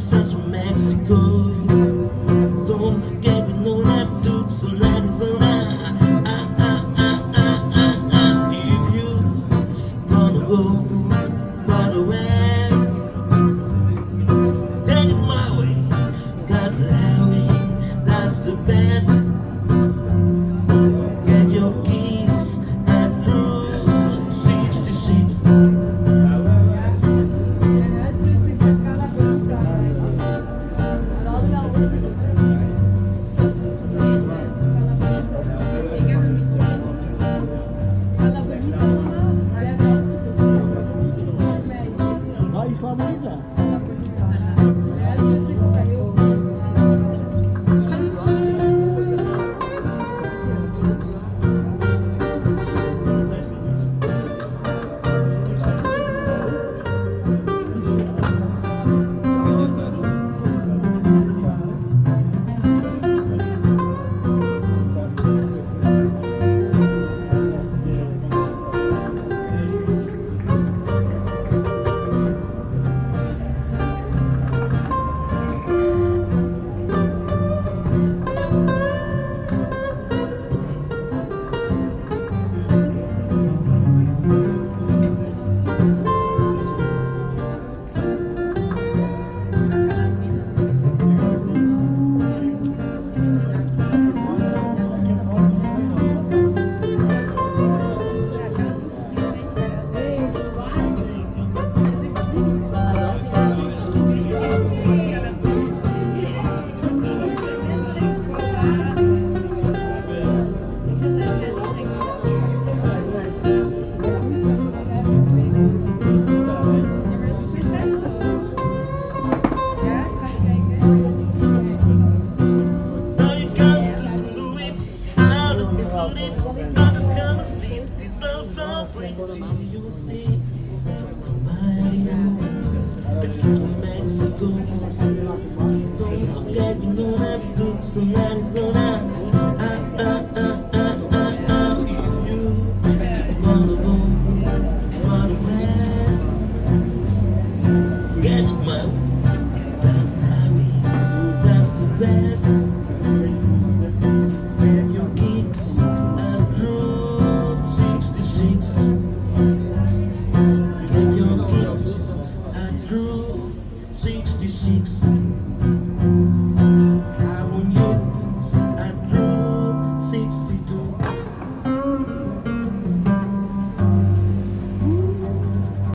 Texas from Mexico. Don't forget we know that Dukes and Arizona. If you wanna go by the west, take it my way. That's the highway, that's the best. Get your keys at Route 66. Vai favorita. Texas from Mexico. Don't forget we know that Dukes and Arizona. If you wanna go by the west, get it my way. That's the highway, that's the best. Get your kicks at Route 66. Get your kicks at Route 66.